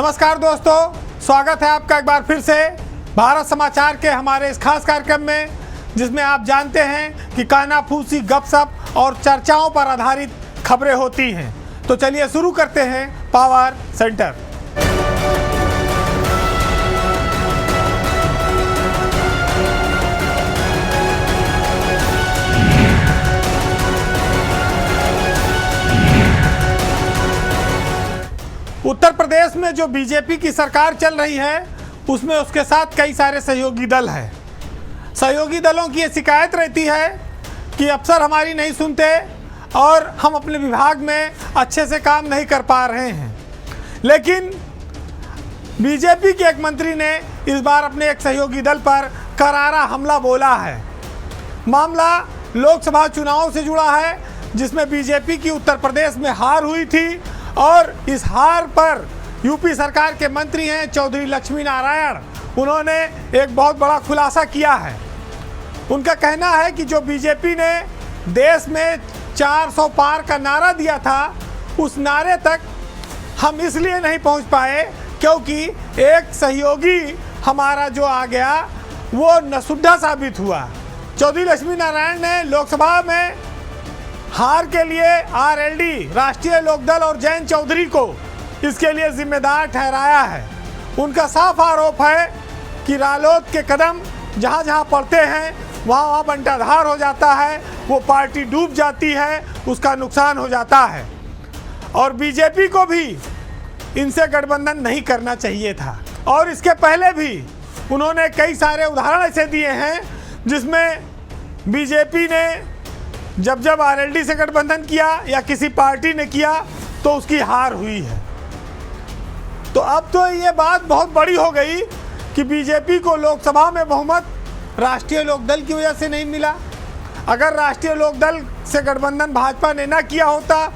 नमस्कार दोस्तों, स्वागत है आपका एक बार फिर से भारत समाचार के हमारे इस खास कार्यक्रम में, जिसमें आप जानते हैं कि कानाफूसी, गपशप और चर्चाओं पर आधारित खबरें होती हैं। तो चलिए शुरू करते हैं पावर सेंटर। उत्तर प्रदेश में जो बीजेपी की सरकार चल रही है, उसमें उसके साथ कई सारे सहयोगी दल हैं। सहयोगी दलों की ये शिकायत रहती है कि अफसर हमारी नहीं सुनते और हम अपने विभाग में अच्छे से काम नहीं कर पा रहे हैं। लेकिन बीजेपी के एक मंत्री ने इस बार अपने एक सहयोगी दल पर करारा हमला बोला है। मामला लोकसभा चुनाव से जुड़ा है, जिसमें बीजेपी की उत्तर प्रदेश में हार हुई थी और इस हार पर यूपी सरकार के मंत्री हैं चौधरी लक्ष्मी नारायण, उन्होंने एक बहुत बड़ा खुलासा किया है। उनका कहना है कि जो बीजेपी ने देश में 400 पार का नारा दिया था, उस नारे तक हम इसलिए नहीं पहुंच पाए क्योंकि एक सहयोगी हमारा जो आ गया वो नसुड्ढा साबित हुआ। चौधरी लक्ष्मी नारायण ने लोकसभा में हार के लिए आरएलडी, राष्ट्रीय लोकदल और जयंत चौधरी को इसके लिए जिम्मेदार ठहराया है। उनका साफ आरोप है कि रालोद के कदम जहां जहां पड़ते हैं वहां वहां बंटाधार हो जाता है, वो पार्टी डूब जाती है, उसका नुकसान हो जाता है। और बीजेपी को भी इनसे गठबंधन नहीं करना चाहिए था। और इसके पहले भी उन्होंने कई सारे उदाहरण ऐसे दिए हैं जिसमें बीजेपी ने जब आरएलडी से गठबंधन किया या किसी पार्टी ने किया तो उसकी हार हुई है। तो अब तो ये बात बहुत बड़ी हो गई कि बीजेपी को लोकसभा में बहुमत राष्ट्रीय लोकदल की वजह से नहीं मिला। अगर राष्ट्रीय लोकदल से गठबंधन भाजपा ने ना किया होता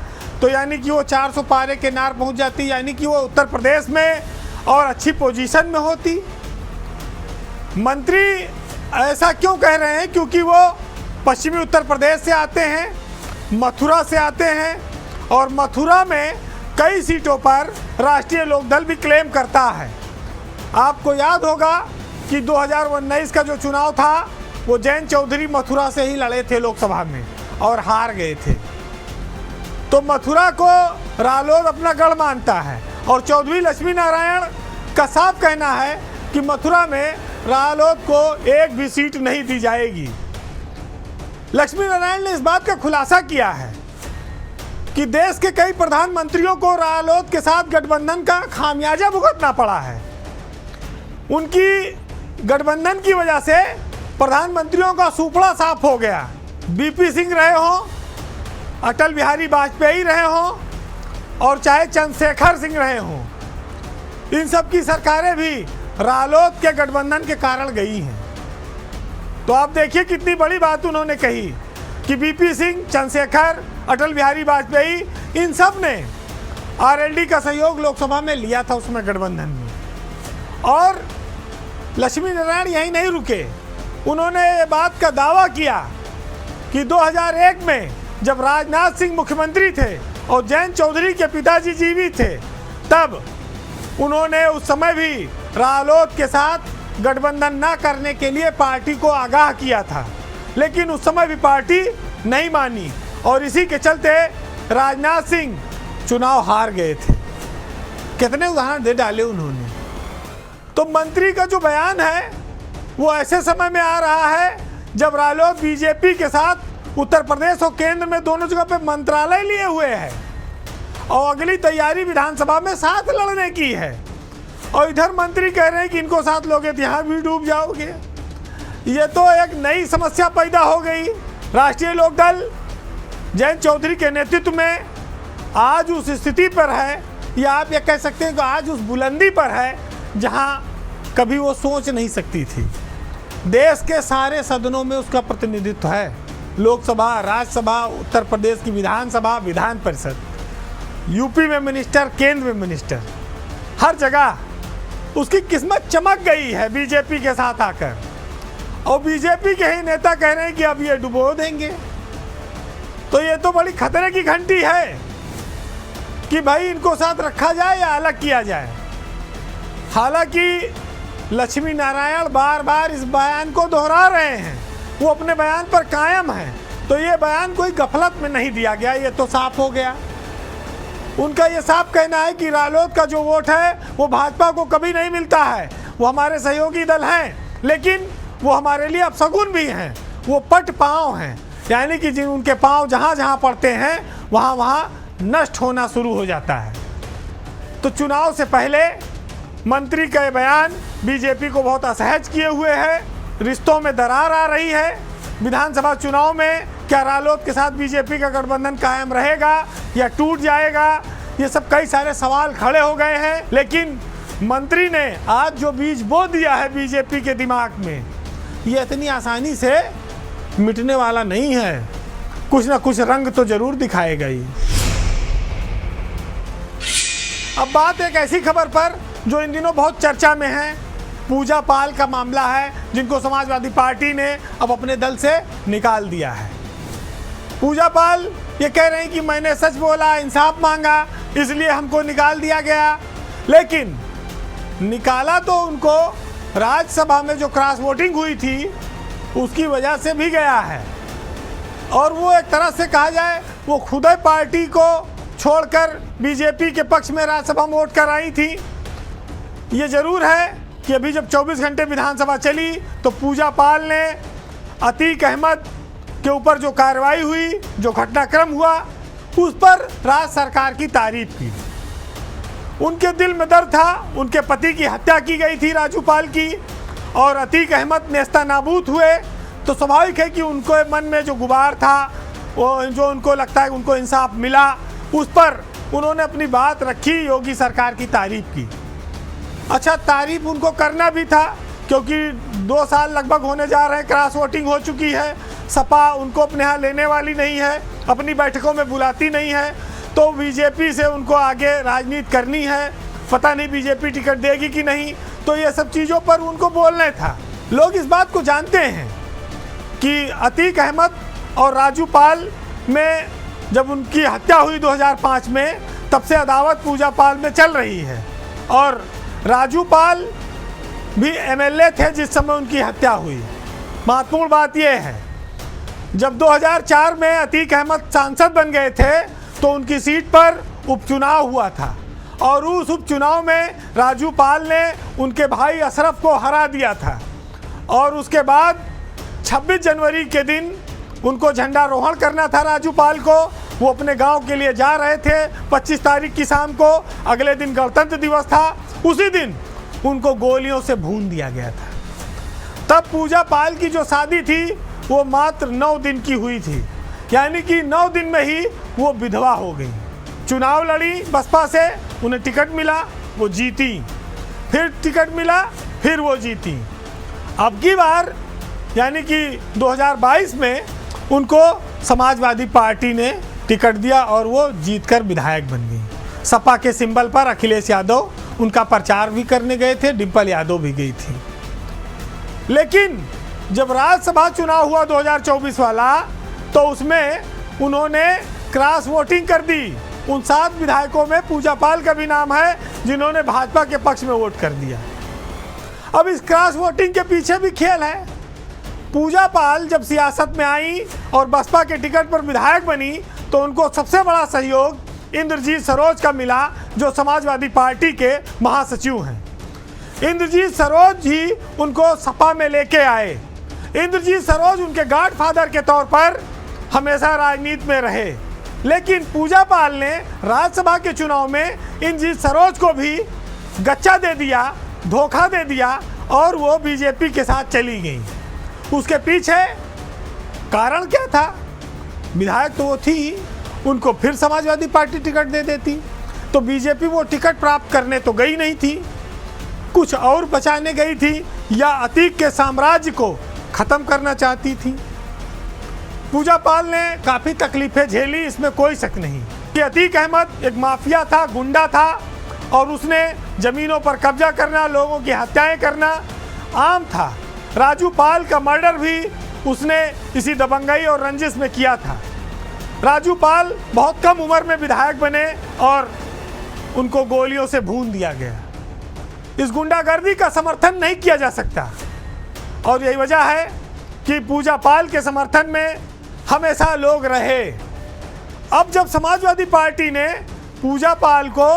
तो यानी कि वो 400 पारे के नार पहुंच जाती, यानी कि वो उत्तर प्रदेश में और अच्छी पोजीशन में होती। मंत्री ऐसा क्यों कह रहे हैं? क्योंकि वो पश्चिमी उत्तर प्रदेश से आते हैं, मथुरा से आते हैं, और मथुरा में कई सीटों पर राष्ट्रीय लोकदल भी क्लेम करता है। आपको याद होगा कि 2019 का जो चुनाव था वो जयंत चौधरी मथुरा से ही लड़े थे लोकसभा में और हार गए थे। तो मथुरा को रालोद अपना गढ़ मानता है और चौधरी लक्ष्मी नारायण का साफ कहना है कि मथुरा में रालोद को एक भी सीट नहीं दी जाएगी। लक्ष्मी नारायण ने इस बात का खुलासा किया है कि देश के कई प्रधानमंत्रियों को रालोद के साथ गठबंधन का खामियाजा भुगतना पड़ा है। उनकी गठबंधन की वजह से प्रधानमंत्रियों का सूपड़ा साफ हो गया। बीपी सिंह रहे हों, अटल बिहारी वाजपेयी रहे हों और चाहे चंद्रशेखर सिंह रहे हों, इन सब की सरकारें भी रालोद के गठबंधन के कारण गई हैं। तो आप देखिए कितनी बड़ी बात उन्होंने कही कि बीपी सिंह, चंद्रशेखर, अटल बिहारी वाजपेयी, इन सब ने आरएलडी का सहयोग लोकसभा में लिया था उसमें गठबंधन में। और लक्ष्मी नारायण यहीं नहीं रुके, उन्होंने ये बात का दावा किया कि 2001 में जब राजनाथ सिंह मुख्यमंत्री थे और जयंत चौधरी के पिताजी जीवित थे, तब उन्होंने उस समय भी रालोद के साथ गठबंधन ना करने के लिए पार्टी को आगाह किया था। लेकिन उस समय भी पार्टी नहीं मानी और इसी के चलते राजनाथ सिंह चुनाव हार गए थे। कितने उदाहरण दे डाले उन्होंने। तो मंत्री का जो बयान है वो ऐसे समय में आ रहा है जब रालोद बीजेपी के साथ उत्तर प्रदेश और केंद्र में दोनों जगह पे मंत्रालय लिए हुए हैं और अगली तैयारी विधानसभा में साथ लड़ने की है। और इधर मंत्री कह रहे हैं कि इनको साथ लोगे तो यहाँ भी डूब जाओगे। ये तो एक नई समस्या पैदा हो गई। राष्ट्रीय लोकदल जयंत चौधरी के नेतृत्व में आज उस स्थिति पर है, या आप ये कह सकते हैं कि आज उस बुलंदी पर है जहाँ कभी वो सोच नहीं सकती थी। देश के सारे सदनों में उसका प्रतिनिधित्व है, लोकसभा, राज्यसभा, उत्तर प्रदेश की विधानसभा, विधान परिषद, यूपी में मिनिस्टर, केंद्र में मिनिस्टर, हर जगह उसकी किस्मत चमक गई है बीजेपी के साथ आकर। और बीजेपी के ही नेता कह रहे हैं कि अब ये डुबो देंगे। तो ये तो बड़ी खतरे की घंटी है कि भाई इनको साथ रखा जाए या अलग किया जाए। हालांकि लक्ष्मी नारायण बार बार इस बयान को दोहरा रहे हैं, वो अपने बयान पर कायम हैं, तो ये बयान कोई गफलत में नहीं दिया गया, ये तो साफ हो गया। उनका ये साफ कहना है कि रालोद का जो वोट है वो भाजपा को कभी नहीं मिलता है, वो हमारे सहयोगी दल हैं, लेकिन वो हमारे लिए अपशगुन भी हैं, वो पट पाँव हैं, यानी कि जिन उनके पाँव जहाँ जहाँ पड़ते हैं वहाँ वहाँ नष्ट होना शुरू हो जाता है। तो चुनाव से पहले मंत्री का ये बयान बीजेपी को बहुत असहज किए हुए है, रिश्तों में दरार आ रही है। विधानसभा चुनाव में क्या रालोद के साथ बीजेपी का गठबंधन कायम रहेगा या टूट जाएगा, ये सब कई सारे सवाल खड़े हो गए हैं। लेकिन मंत्री ने आज जो बीज बो दिया है बीजेपी के दिमाग में, ये इतनी आसानी से मिटने वाला नहीं है, कुछ ना कुछ रंग तो जरूर दिखाएगा ही। अब बात एक ऐसी खबर पर जो इन दिनों बहुत चर्चा में है, पूजा पाल का मामला है, जिनको समाजवादी पार्टी ने अब अपने दल से निकाल दिया है। पूजा पाल ये कह रहे हैं कि मैंने सच बोला, इंसाफ मांगा, इसलिए हमको निकाल दिया गया। लेकिन निकाला तो उनको राज्यसभा में जो क्रॉस वोटिंग हुई थी उसकी वजह से भी गया है, और वो एक तरह से कहा जाए वो खुद पार्टी को छोड़कर बीजेपी के पक्ष में राज्यसभा में वोट कर आई थी। ये जरूर है कि अभी जब 24 घंटे विधानसभा चली तो पूजा पाल ने अतीक अहमद के ऊपर जो कार्रवाई हुई, जो घटनाक्रम हुआ, उस पर राज्य सरकार की तारीफ की। उनके दिल में दर्द था, उनके पति की हत्या की गई थी राजू पाल की, और अतीक अहमद नेस्तनाबूद हुए, तो स्वाभाविक है कि उनको मन में जो गुबार था, वो जो उनको लगता है उनको इंसाफ मिला, उस पर उन्होंने अपनी बात रखी, योगी सरकार की तारीफ की। अच्छा, तारीफ उनको करना भी था, क्योंकि 2 साल लगभग होने जा रहे हैं, क्रॉस वोटिंग हो चुकी है, सपा उनको अपने यहाँ लेने वाली नहीं है, अपनी बैठकों में बुलाती नहीं है, तो बीजेपी से उनको आगे राजनीति करनी है, पता नहीं बीजेपी टिकट देगी कि नहीं, तो ये सब चीज़ों पर उनको बोलना था। लोग इस बात को जानते हैं कि अतीक अहमद और राजू पाल में जब उनकी हत्या हुई 2005 में, तब से अदावत पूजा पाल में चल रही है, और राजू पाल भी एमएलए थे जिस समय उनकी हत्या हुई। महत्वपूर्ण बात यह है, जब 2004 में अतीक अहमद सांसद बन गए थे तो उनकी सीट पर उपचुनाव हुआ था, और उस उपचुनाव में राजू पाल ने उनके भाई अशरफ को हरा दिया था, और उसके बाद 26 जनवरी के दिन उनको झंडारोहण करना था राजू पाल को, वो अपने गांव के लिए जा रहे थे 25 तारीख की शाम को, अगले दिन गणतंत्र दिवस था, उसी दिन उनको गोलियों से भून दिया गया था। तब पूजा पाल की जो शादी थी वो मात्र 9 दिन की हुई थी, यानी कि 9 दिन में ही वो विधवा हो गई। चुनाव लड़ी बसपा से, उन्हें टिकट मिला, वो जीती, फिर टिकट मिला, फिर वो जीती। अब की बार यानी कि 2022 में उनको समाजवादी पार्टी ने टिकट दिया और वो जीतकर विधायक बन गई। सपा के सिंबल पर अखिलेश यादव उनका प्रचार भी करने गए थे, डिम्पल यादव भी गई थी। लेकिन जब राज्यसभा चुनाव हुआ 2024 वाला, तो उसमें उन्होंने क्रॉस वोटिंग कर दी। उन 7 विधायकों में पूजा पाल का भी नाम है, जिन्होंने भाजपा के पक्ष में वोट कर दिया। अब इस क्रॉस वोटिंग के पीछे भी खेल है। पूजा पाल जब सियासत में आई और बसपा के टिकट पर विधायक बनी, तो उनको सबसे बड़ा सहयोग इंद्रजीत सरोज का मिला, जो समाजवादी पार्टी के महासचिव हैं। इंद्रजीत सरोज ही उनको सपा में लेके आए। इंद्रजीत सरोज उनके गॉडफादर के तौर पर हमेशा राजनीति में रहे। लेकिन पूजा पाल ने राज्यसभा के चुनाव में इंद्रजीत सरोज को भी गच्चा दे दिया, धोखा दे दिया, और वो बीजेपी के साथ चली गई। उसके पीछे कारण क्या था? विधायक तो वो थी, उनको फिर समाजवादी पार्टी टिकट दे देती, तो बीजेपी वो टिकट प्राप्त करने तो गई नहीं थी, कुछ और बचाने गई थी, या अतीक के साम्राज्य को ख़त्म करना चाहती थी। पूजा पाल ने काफ़ी तकलीफ़ें झेली, इसमें कोई शक नहीं कि अतीक अहमद एक माफिया था, गुंडा था, और उसने ज़मीनों पर कब्जा करना, लोगों की हत्याएं करना आम था। राजू पाल का मर्डर भी उसने इसी दबंगई और रंजिश में किया था। राजू पाल बहुत कम उम्र में विधायक बने और उनको गोलियों से भून दिया गया। इस गुंडागर्दी का समर्थन नहीं किया जा सकता। और यही वजह है कि पूजा पाल के समर्थन में हमेशा लोग रहे। अब जब समाजवादी पार्टी ने पूजा पाल को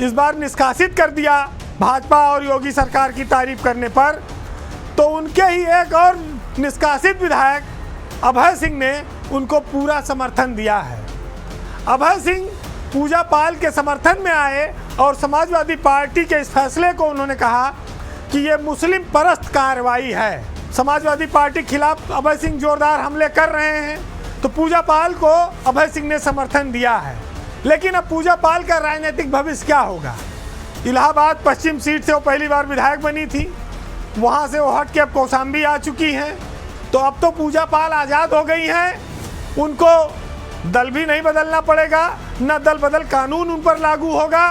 इस बार निष्कासित कर दिया भाजपा और योगी सरकार की तारीफ करने पर, तो उनके ही एक और निष्कासित विधायक अभय सिंह ने उनको पूरा समर्थन दिया है। अभय सिंह पूजा पाल के समर्थन में आए और समाजवादी पार्टी के इस फैसले को उन्होंने कहा कि ये मुस्लिम परस्त कार्रवाई है। समाजवादी पार्टी के खिलाफ अभय सिंह जोरदार हमले कर रहे हैं, तो पूजा पाल को अभय सिंह ने समर्थन दिया है। लेकिन अब पूजा पाल का राजनीतिक भविष्य क्या होगा? इलाहाबाद पश्चिम सीट से वो पहली बार विधायक बनी थी, वहाँ से वो हट के अब कौशाम्बी आ चुकी हैं, तो अब तो पूजा पाल आज़ाद हो गई हैं। उनको दल भी नहीं बदलना पड़ेगा, न दल बदल कानून उन पर लागू होगा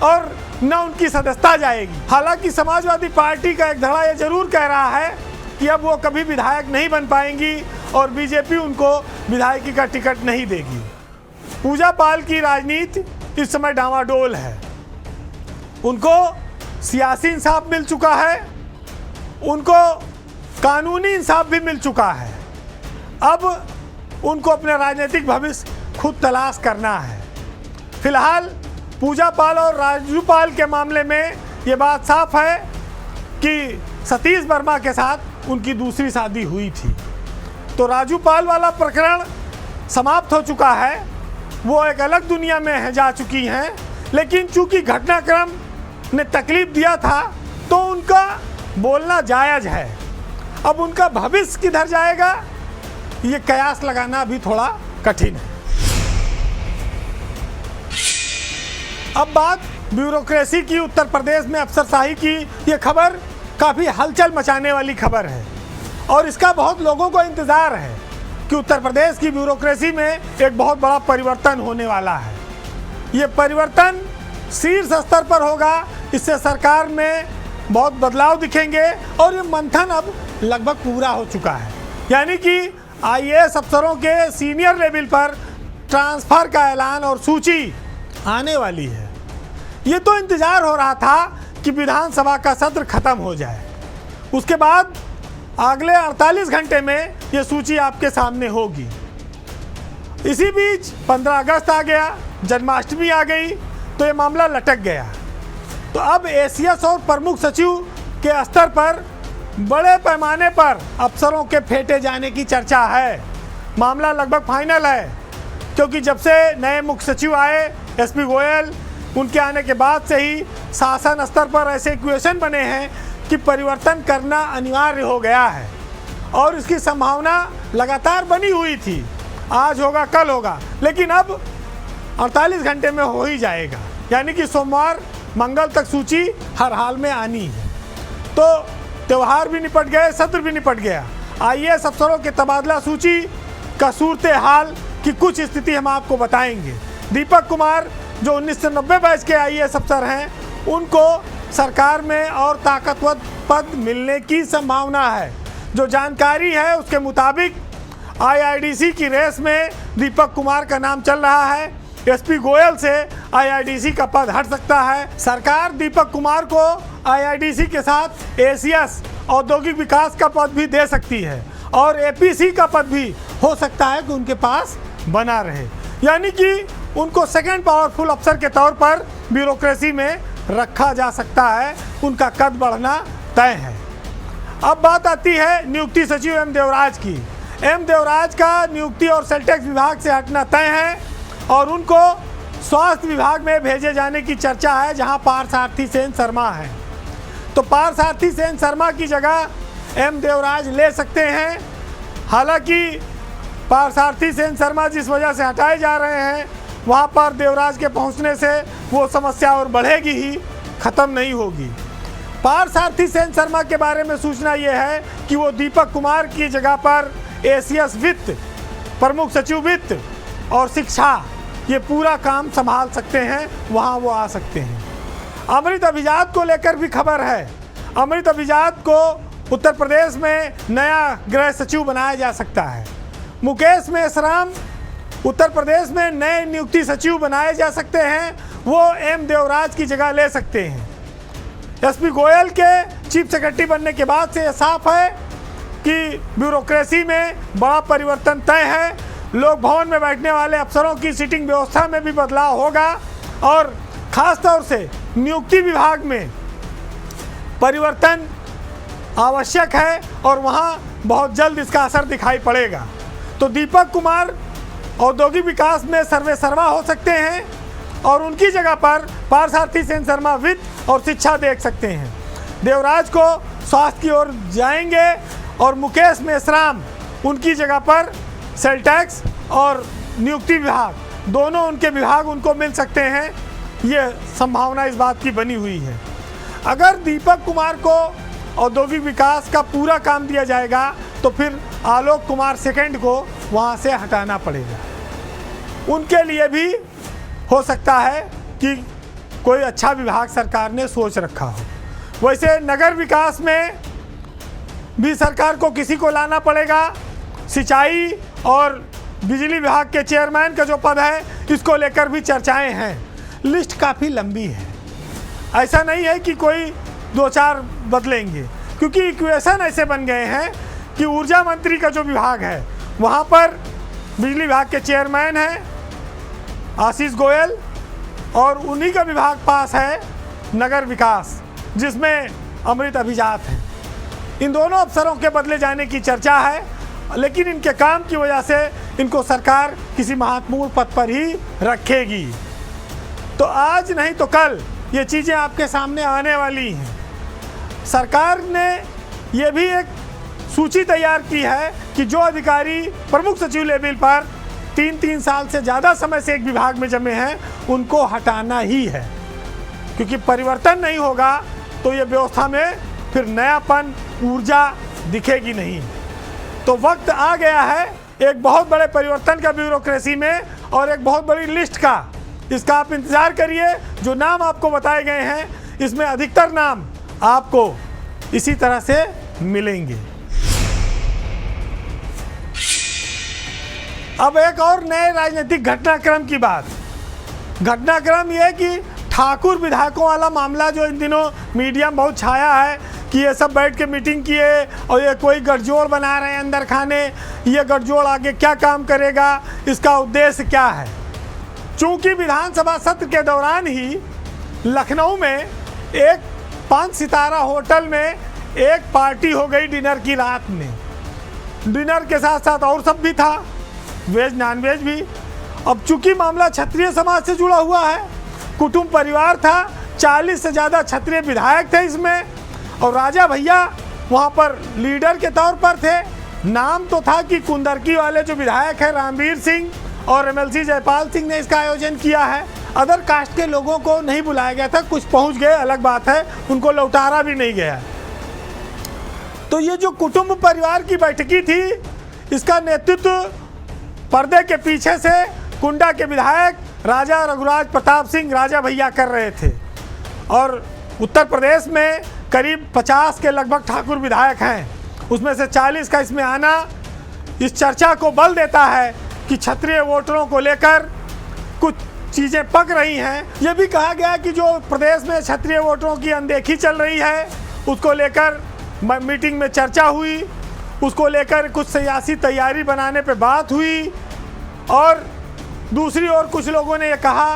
और न उनकी सदस्यता जाएगी। हालांकि समाजवादी पार्टी का एक धड़ा ये जरूर कह रहा है कि अब वो कभी विधायक नहीं बन पाएंगी और बीजेपी उनको विधायकी का टिकट नहीं देगी। पूजा पाल की राजनीति इस समय डामाडोल है। उनको सियासी इंसाफ मिल चुका है, उनको कानूनी इंसाफ भी मिल चुका है। अब उनको अपने राजनीतिक भविष्य खुद तलाश करना है। फिलहाल पूजा पाल और राजू पाल के मामले में ये बात साफ है कि सतीश वर्मा के साथ उनकी दूसरी शादी हुई थी, तो राजू पाल वाला प्रकरण समाप्त हो चुका है। वो एक अलग दुनिया में जा चुकी हैं, लेकिन चूंकि घटनाक्रम ने तकलीफ दिया था तो उनका बोलना जायज़ है। अब उनका भविष्य किधर जाएगा, ये कयास लगाना भी थोड़ा कठिन है। अब बात ब्यूरोक्रेसी की, उत्तर प्रदेश में अफसरशाही की। ये खबर काफ़ी हलचल मचाने वाली खबर है और इसका बहुत लोगों को इंतज़ार है कि उत्तर प्रदेश की ब्यूरोक्रेसी में एक बहुत बड़ा परिवर्तन होने वाला है। ये परिवर्तन शीर्ष स्तर पर होगा, इससे सरकार में बहुत बदलाव दिखेंगे और ये मंथन अब लगभग पूरा हो चुका है। यानी कि आईएएस अफसरों के सीनियर लेवल पर ट्रांसफ़र का ऐलान और सूची आने वाली है। ये तो इंतज़ार हो रहा था कि विधानसभा का सत्र खत्म हो जाए, उसके बाद अगले 48 घंटे में ये सूची आपके सामने होगी। इसी बीच 15 अगस्त आ गया, जन्माष्टमी आ गई, तो ये मामला लटक गया। तो अब एसीएस और प्रमुख सचिव के स्तर पर बड़े पैमाने पर अफसरों के फेंटे जाने की चर्चा है। मामला लगभग फाइनल है, क्योंकि जब से नए मुख्य सचिव आए एसपी गोयल, उनके आने के बाद से ही शासन स्तर पर ऐसे इक्वेशन बने हैं कि परिवर्तन करना अनिवार्य हो गया है और इसकी संभावना लगातार बनी हुई थी। आज होगा कल होगा, लेकिन अब 48 घंटे में हो ही जाएगा। यानी कि सोमवार मंगल तक सूची हर हाल में आनी है। तो त्यौहार भी निपट गए, सत्र भी निपट गया। आईएएस अफसरों के तबादला सूची का सूरत हाल की कुछ स्थिति हम आपको बताएंगे। दीपक कुमार जो 1990 बैच के आईएएस अफसर हैं, उनको सरकार में और ताकतवर पद मिलने की संभावना है। जो जानकारी है उसके मुताबिक आईआईडीसी की रेस में दीपक कुमार का नाम चल रहा है। एसपी गोयल से आईआईडीसी का पद हट सकता है। सरकार दीपक कुमार को आईआईडीसी के साथ एसीएस औद्योगिक विकास का पद भी दे सकती है और एपीसी का पद भी हो सकता है कि उनके पास बना रहे। यानी कि उनको सेकंड पावरफुल अफसर के तौर पर ब्यूरोक्रेसी में रखा जा सकता है। उनका कद बढ़ना तय है। अब बात आती है नियुक्ति सचिव एम देवराज की। एम देवराज का नियुक्ति और सेल टैक्स विभाग से हटना तय है और उनको स्वास्थ्य विभाग में भेजे जाने की चर्चा है, जहां पार्थसारथी सेन शर्मा है। तो पार्थसारथी सेन शर्मा की जगह एम देवराज ले सकते हैं। हालांकि पार्थसारथी सेन शर्मा जिस वजह से हटाए जा रहे हैं, वहां पर देवराज के पहुंचने से वो समस्या और बढ़ेगी ही, ख़त्म नहीं होगी। पार्थसारथी सेन शर्मा के बारे में सूचना ये है कि वो दीपक कुमार की जगह पर एसीएस वित्त, प्रमुख सचिव वित्त और शिक्षा, ये पूरा काम संभाल सकते हैं, वहाँ वो आ सकते हैं। अमृत अभिजात को लेकर भी खबर है। अमृत अभिजात को उत्तर प्रदेश में नया गृह सचिव बनाया जा सकता है। मुकेश मेश्राम उत्तर प्रदेश में नए नियुक्ति सचिव बनाए जा सकते हैं, वो एम देवराज की जगह ले सकते हैं। एसपी गोयल के चीफ सेक्रेटरी बनने के बाद से यह साफ है कि ब्यूरोक्रेसी में बड़ा परिवर्तन तय है। लोक भवन में बैठने वाले अफसरों की सीटिंग व्यवस्था में भी बदलाव होगा और ख़ास तौर से नियुक्ति विभाग में परिवर्तन आवश्यक है और वहाँ बहुत जल्द इसका असर दिखाई पड़ेगा। तो दीपक कुमार औद्योगिक विकास में सर्वेसर्वा हो सकते हैं और उनकी जगह पर पार्थसारथी सेन शर्मा वित्त और शिक्षा देख सकते हैं। देवराज को स्वास्थ्य की ओर जाएंगे और मुकेश मेश्राम उनकी जगह पर सेल टैक्स और नियुक्ति विभाग दोनों उनके विभाग उनको मिल सकते हैं। ये संभावना इस बात की बनी हुई है। अगर दीपक कुमार को औद्योगिक विकास का पूरा काम दिया जाएगा तो फिर आलोक कुमार सेकंड को वहाँ से हटाना पड़ेगा। उनके लिए भी हो सकता है कि कोई अच्छा विभाग सरकार ने सोच रखा हो। वैसे नगर विकास में भी सरकार को किसी को लाना पड़ेगा। सिंचाई और बिजली विभाग के चेयरमैन का जो पद है इसको लेकर भी चर्चाएं हैं। लिस्ट काफ़ी लंबी है, ऐसा नहीं है कि कोई 2-4 बदलेंगे, क्योंकि इक्वेशन ऐसे बन गए हैं कि ऊर्जा मंत्री का जो विभाग है वहाँ पर बिजली विभाग के चेयरमैन हैं आशीष गोयल और उन्हीं का विभाग पास है नगर विकास जिसमें अमृत अभिजात हैं। इन दोनों अफसरों के बदले जाने की चर्चा है, लेकिन इनके काम की वजह से इनको सरकार किसी महत्वपूर्ण पद पर ही रखेगी। तो आज नहीं तो कल ये चीज़ें आपके सामने आने वाली हैं। सरकार ने ये भी एक सूची तैयार की है कि जो अधिकारी प्रमुख सचिव लेवल पर 3-3 साल से ज़्यादा समय से एक विभाग में जमे हैं उनको हटाना ही है, क्योंकि परिवर्तन नहीं होगा तो ये व्यवस्था में फिर नयापन ऊर्जा दिखेगी नहीं। तो वक्त आ गया है एक बहुत बड़े परिवर्तन का ब्यूरोक्रेसी में और एक बहुत बड़ी लिस्ट का। इसका आप इंतज़ार करिए। जो नाम आपको बताए गए हैं इसमें अधिकतर नाम आपको इसी तरह से मिलेंगे। अब एक और नए राजनीतिक घटनाक्रम की बात। घटनाक्रम ये कि ठाकुर विधायकों वाला मामला जो इन दिनों मीडिया में बहुत छाया है कि ये सब बैठ के मीटिंग किए और ये कोई गठजोड़ बना रहे हैं अंदर खाने, ये गठजोड़ आगे क्या काम करेगा, इसका उद्देश्य क्या है। चूँकि विधानसभा सत्र के दौरान ही लखनऊ में एक 5 सितारा होटल में एक पार्टी हो गई डिनर की रात में। डिनर के साथ साथ और सब भी था, वेज नॉन वेज भी। अब चूँकि मामला क्षत्रिय समाज से जुड़ा हुआ है, कुटुंब परिवार था, 40 से ज़्यादा क्षत्रिय विधायक थे इसमें और राजा भैया वहाँ पर लीडर के तौर पर थे। नाम तो था कि कुंदरकी वाले जो विधायक हैं रामवीर सिंह और MLC जयपाल सिंह ने इसका आयोजन किया है। अदर कास्ट के लोगों को नहीं बुलाया गया था, कुछ पहुँच गए अलग बात है, उनको लौटारा भी नहीं गया। तो ये जो कुटुंब परिवार की बैठकी थी इसका नेतृत्व पर्दे के पीछे से कुंडा के विधायक राजा रघुराज प्रताप सिंह राजा भैया कर रहे थे। और उत्तर प्रदेश में करीब 50 के लगभग ठाकुर विधायक हैं, उसमें से 40 का इसमें आना इस चर्चा को बल देता है कि क्षत्रिय वोटरों को लेकर कुछ चीज़ें पक रही हैं। ये भी कहा गया कि जो प्रदेश में क्षत्रिय वोटरों की अनदेखी चल रही है उसको लेकर मीटिंग में चर्चा हुई, उसको लेकर कुछ सियासी तैयारी बनाने पे बात हुई। और दूसरी ओर कुछ लोगों ने ये कहा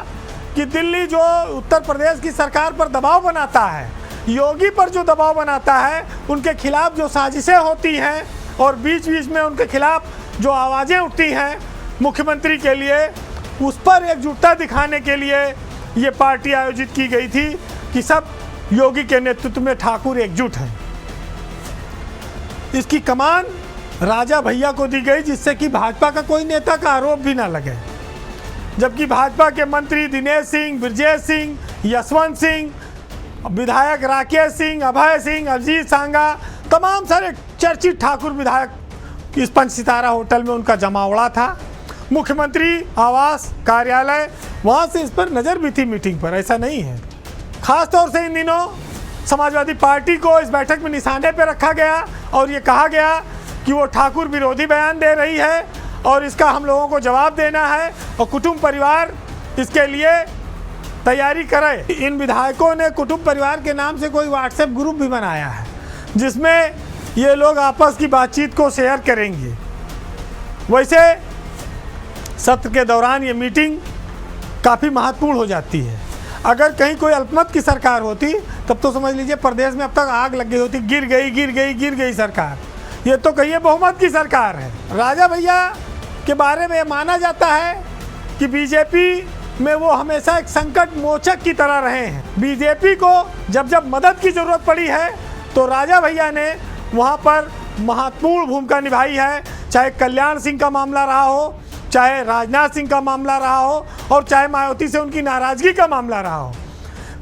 कि दिल्ली जो उत्तर प्रदेश की सरकार पर दबाव बनाता है, योगी पर जो दबाव बनाता है, उनके खिलाफ जो साजिशें होती हैं और बीच बीच में उनके खिलाफ जो आवाज़ें उठती हैं मुख्यमंत्री के लिए, उस पर एकजुटता दिखाने के लिए ये पार्टी आयोजित की गई थी कि सब योगी के नेतृत्व में ठाकुर एकजुट हैं। इसकी कमान राजा भैया को दी गई जिससे कि भाजपा का कोई नेता का आरोप भी ना लगे, जबकि भाजपा के मंत्री दिनेश सिंह, ब्रजेश सिंह, यशवंत सिंह, विधायक राकेश सिंह, अभय सिंह, अजीत सांगा, तमाम सारे चर्चित ठाकुर विधायक इस 5 सितारा होटल में उनका जमावड़ा था। मुख्यमंत्री आवास कार्यालय वहाँ से इस पर नज़र भी थी मीटिंग पर, ऐसा नहीं है। ख़ास तौर से इन दिनों समाजवादी पार्टी को इस बैठक में निशाने पर रखा गया और ये कहा गया कि वो ठाकुर विरोधी बयान दे रही है और इसका हम लोगों को जवाब देना है और कुटुंब परिवार इसके लिए तैयारी करें। इन विधायकों ने कुटुंब परिवार के नाम से कोई व्हाट्सएप ग्रुप भी बनाया है जिसमें ये लोग आपस की बातचीत को शेयर करेंगे। वैसे सत्र के दौरान ये मीटिंग काफ़ी महत्वपूर्ण हो जाती है। अगर कहीं कोई अल्पमत की सरकार होती तब तो समझ लीजिए प्रदेश में अब तक आग लग गई होती। गिर गई सरकार। ये तो कहिए बहुमत की सरकार है। राजा भैया के बारे में माना जाता है कि बीजेपी में वो हमेशा एक संकट मोचक की तरह रहे हैं। बीजेपी को जब मदद की ज़रूरत पड़ी है तो राजा भैया ने वहाँ पर महत्वपूर्ण भूमिका निभाई है। चाहे कल्याण सिंह का मामला रहा हो, चाहे राजनाथ सिंह का मामला रहा हो और चाहे मायावती से उनकी नाराज़गी का मामला रहा हो।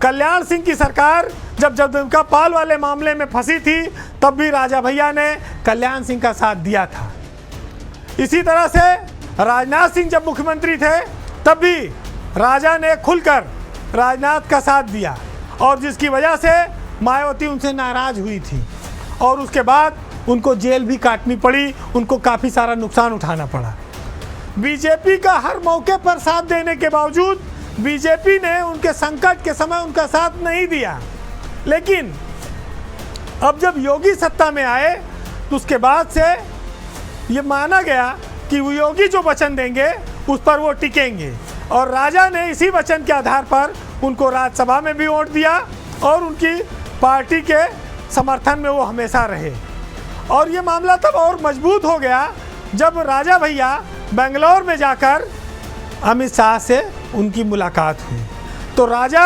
कल्याण सिंह की सरकार जब उनका पाल वाले मामले में फंसी थी तब भी राजा भैया ने कल्याण सिंह का साथ दिया था। इसी तरह से राजनाथ सिंह जब मुख्यमंत्री थे तब भी राजा ने खुलकर राजनाथ का साथ दिया और जिसकी वजह से मायावती उनसे नाराज़ हुई थी और उसके बाद उनको जेल भी काटनी पड़ी, उनको काफ़ी सारा नुकसान उठाना पड़ा। बीजेपी का हर मौके पर साथ देने के बावजूद बीजेपी ने उनके संकट के समय उनका साथ नहीं दिया। लेकिन अब जब योगी सत्ता में आए तो उसके बाद से ये माना गया कि वो योगी जो वचन देंगे उस पर वो टिकेंगे और राजा ने इसी वचन के आधार पर उनको राज्यसभा में भी वोट दिया और उनकी पार्टी के समर्थन में वो हमेशा रहे। और ये मामला तब और मजबूत हो गया जब राजा भैया बेंगलोर में जाकर अमित शाह से उनकी मुलाकात हुई। तो राजा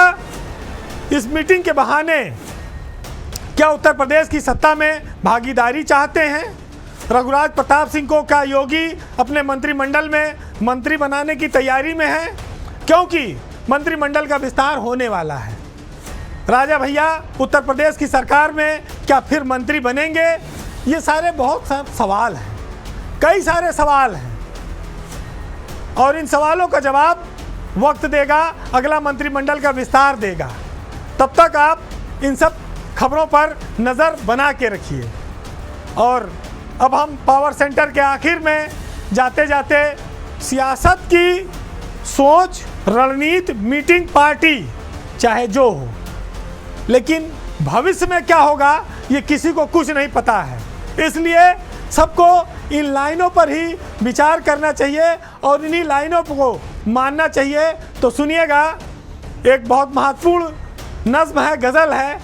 इस मीटिंग के बहाने क्या उत्तर प्रदेश की सत्ता में भागीदारी चाहते हैं? रघुराज प्रताप सिंह को क्या योगी अपने मंत्रिमंडल में मंत्री बनाने की तैयारी में है? क्योंकि मंत्रिमंडल का विस्तार होने वाला है। राजा भैया उत्तर प्रदेश की सरकार में क्या फिर मंत्री बनेंगे? ये सारे बहुत सवाल हैं, कई सारे सवाल हैं और इन सवालों का जवाब वक्त देगा, अगला मंत्रिमंडल का विस्तार देगा। तब तक आप इन सब खबरों पर नज़र बना के रखिए। और अब हम पावर सेंटर के आखिर में जाते जाते सियासत की सोच, रणनीति, मीटिंग, पार्टी चाहे जो हो, लेकिन भविष्य में क्या होगा ये किसी को कुछ नहीं पता है। इसलिए सबको इन लाइनों पर ही विचार करना चाहिए और इन्हीं लाइनों को मानना चाहिए। तो सुनिएगा, एक बहुत महत्वपूर्ण नज़्म है, गज़ल है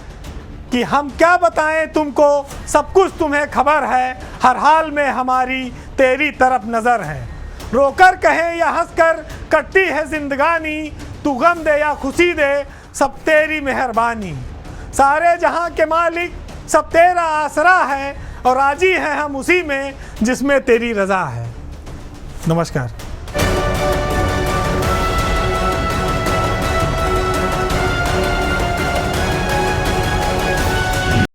कि हम क्या बताएं तुमको, सब कुछ तुम्हें खबर है, हर हाल में हमारी तेरी तरफ नज़र है। रोकर कहे या हंसकर कटती है जिंदगानी, तू गम दे या खुशी दे, सब तेरी मेहरबानी। सारे जहां के मालिक सब तेरा आसरा है और राजी हैं हम उसी में जिसमें तेरी रज़ा है। नमस्कार।